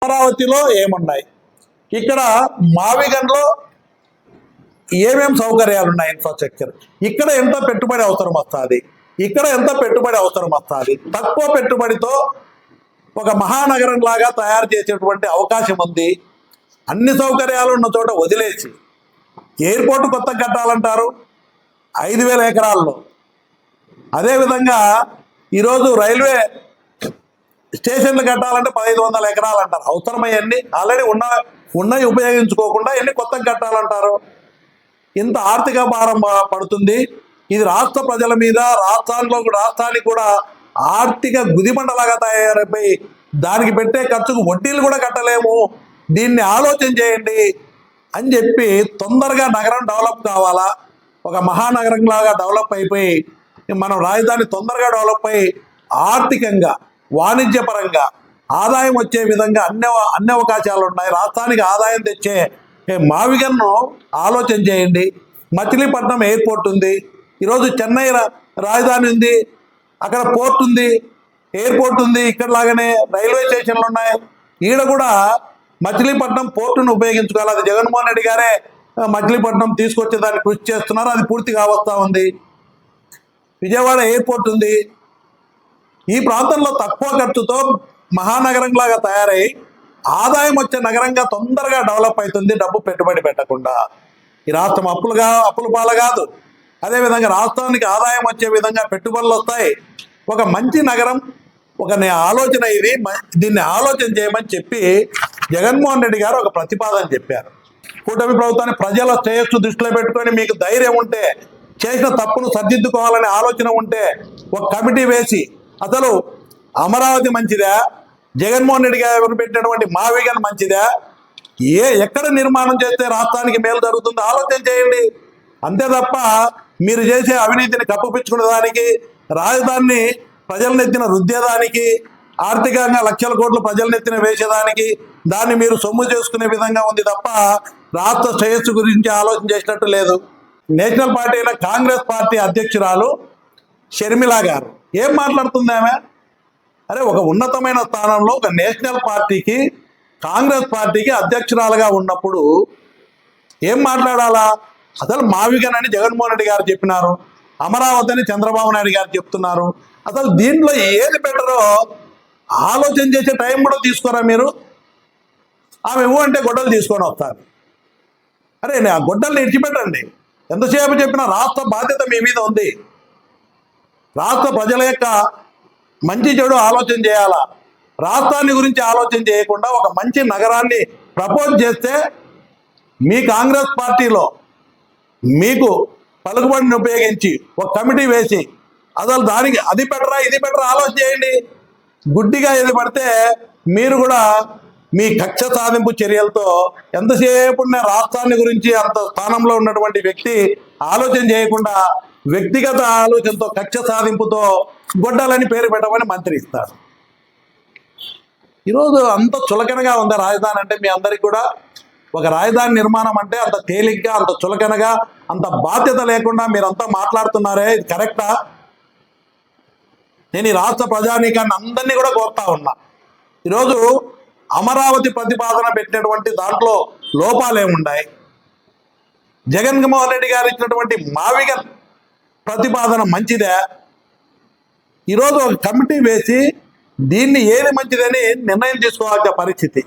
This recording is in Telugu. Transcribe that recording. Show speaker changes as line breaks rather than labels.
అమరావతిలో ఏమున్నాయి, ఇక్కడ మావిగన్లో ఏమేం సౌకర్యాలు ఉన్నాయి, ఇన్ఫ్రాస్ట్రక్చర్, ఇక్కడ ఎంత పెట్టుబడి అవసరం వస్తుంది, ఇక్కడ ఎంత పెట్టుబడి అవసరం వస్తుంది, తక్కువ పెట్టుబడితో ఒక మహానగరం లాగా తయారు చేసేటువంటి అవకాశం ఉంది. అన్ని సౌకర్యాలు ఉన్న చోట వదిలేసి ఎయిర్పోర్ట్ కొత్త కట్టాలంటారు 5,000 ఎకరాల్లో. అదేవిధంగా ఈరోజు రైల్వే స్టేషన్లు కట్టాలంటే 1,500 ఎకరాలు అంటారు. అవసరమయ్యండి, ఆల్రెడీ ఉన్నవి ఉపయోగించుకోకుండా ఎన్ని కొత్త కట్టాలంటారు. ఇంత ఆర్థిక భారం పడుతుంది. ఇది రాష్ట్ర ప్రజల మీద, రాష్ట్రానికి కూడా ఆర్థిక గుదిబండలాగా తయారైపోయి దానికి పెట్టే ఖర్చుకు వడ్డీలు కూడా కట్టలేము. దీన్ని ఆలోచన చేయండి అని చెప్పి తొందరగా నగరం డెవలప్ కావాలా, ఒక మహానగరం లాగా డెవలప్ అయిపోయి మనం రాజధాని తొందరగా డెవలప్ అయ్యి ఆర్థికంగా వాణిజ్యపరంగా ఆదాయం వచ్చే విధంగా అన్ని అవకాశాలు ఉన్నాయి. రాష్ట్రానికి ఆదాయం తెచ్చే మావిగన్ను ఆలోచన చేయండి. మచిలీపట్నం ఎయిర్పోర్ట్ ఉంది, ఈరోజు చెన్నై రాజధాని ఉంది, అక్కడ పోర్ట్ ఉంది, ఎయిర్పోర్ట్ ఉంది, ఇక్కడ లాగానే రైల్వే స్టేషన్లు ఉన్నాయి. ఈడ కూడా మచిలీపట్నం పోర్టును ఉపయోగించుకోవాలి. అది జగన్మోహన్ రెడ్డి గారే మచిలీపట్నం తీసుకొచ్చేదానికి కృషి చేస్తున్నారు, అది పూర్తిగా వస్తూ ఉంది. విజయవాడ ఎయిర్పోర్ట్ ఉంది. ఈ ప్రాంతంలో తక్కువ ఖర్చుతో మహానగరం లాగా తయారై ఆదాయం వచ్చే నగరంగా తొందరగా డెవలప్ అవుతుంది, డబ్బు పెట్టుబడి పెట్టకుండా. ఈ రాష్ట్రం అప్పుల పాల కాదు. అదేవిధంగా రాష్ట్రానికి ఆదాయం వచ్చే విధంగా పెట్టుబడులు వస్తాయి. ఒక మంచి నగరం, ఒక ఆలోచన ఇది, దీన్ని ఆలోచన చేయమని చెప్పి జగన్మోహన్ రెడ్డి గారు ఒక ప్రతిపాదన చెప్పారు. కూటమి ప్రభుత్వాన్ని ప్రజల శ్రేయస్సు దృష్టిలో పెట్టుకొని మీకు ధైర్యం ఉంటే, చేసిన తప్పును సర్దిద్దుకోవాలనే ఆలోచన ఉంటే ఒక కమిటీ వేసి అసలు అమరావతి మంచిదా, జగన్మోహన్ రెడ్డి గారు పెట్టినటువంటి మావిగన్ మంచిదా, ఎక్కడ నిర్మాణం చేస్తే రాష్ట్రానికి మేలు జరుగుతుందో ఆలోచన చేయండి. అంతే తప్ప మీరు చేసే అవినీతిని కప్పుపించుకునే దానికి, రాజధానిని ప్రజలనెత్తిన రుద్దేదానికి, ఆర్థికంగా లక్షల కోట్లు ప్రజలనెత్తిన వేసేదానికి దాన్ని మీరు సొమ్ము చేసుకునే విధంగా ఉంది తప్ప రాష్ట్ర శ్రేయస్సు గురించి ఆలోచన చేసినట్టు లేదు. నేషనల్ పార్టీ అయిన కాంగ్రెస్ పార్టీ అధ్యక్షురాలు షర్మిల గారు ఏం మాట్లాడుతుంది ఆమె? అరే, ఒక ఉన్నతమైన స్థానంలో ఒక నేషనల్ పార్టీకి, కాంగ్రెస్ పార్టీకి అధ్యక్షురాలుగా ఉన్నప్పుడు ఏం మాట్లాడాలా? అసలు మావిగన్ అని జగన్మోహన్ రెడ్డి గారు చెప్పినారు, అమరావతి అని చంద్రబాబు నాయుడు గారు చెప్తున్నారు. అసలు దీంట్లో ఏది బెటరో ఆలోచన చేసే టైం కూడా తీసుకోరా మీరు? ఆమె అంటే గొడ్డలు తీసుకొని వస్తారు. అరే, ఆ గొడ్డల్ని ఇడిచిపెట్టండి. ఎంతసేపు చెప్పినా రాష్ట్ర బాధ్యత మీ మీద ఉంది. రాష్ట్ర ప్రజల యొక్క మంచి చెడు ఆలోచన చేయాలా. రాష్ట్రాన్ని గురించి ఆలోచన చేయకుండా ఒక మంచి నగరాన్ని ప్రపోజ్ చేస్తే మీ కాంగ్రెస్ పార్టీలో మీకు పలుకుబడిని ఉపయోగించి ఒక కమిటీ వేసి అసలు దానికి అది బెటరా ఇది బెటరా ఆలోచన చేయండి. గుడ్డిగా ఏది పడితే మీరు కూడా మీ కక్ష సాధింపు చర్యలతో ఎంతసేపు రాష్ట్రాన్ని గురించి అంత స్థానంలో ఉన్నటువంటి వ్యక్తి ఆలోచన చేయకుండా వ్యక్తిగత ఆలోచనతో కక్ష సాధింపుతో గొడ్డలని పేరు పెట్టమని మంత్రి ఇస్తారు. ఈరోజు అంత చులకనగా ఉంది రాజధాని అంటే. మీ అందరికీ కూడా ఒక రాజధాని నిర్మాణం అంటే అంత తేలిగ్గా, అంత చులకనగా, అంత బాధ్యత లేకుండా మీరంతా మాట్లాడుతున్నారే, ఇది కరెక్టా? నేను ఈ రాష్ట్ర ప్రజానీకాన్ని అందరినీ కూడా కోరుతా ఉన్నా. ఈరోజు అమరావతి ప్రతిపాదన పెట్టినటువంటి దాంట్లో లోపాలు ఏమున్నాయి? జగన్మోహన్ రెడ్డి గారు ఇచ్చినటువంటి మావిగన్ ప్రతిపాదన మంచిదే? ఈరోజు ఒక కమిటీ వేసి దీన్ని ఏది మంచిదని నిర్ణయం తీసుకోవాల్సిన పరిస్థితి.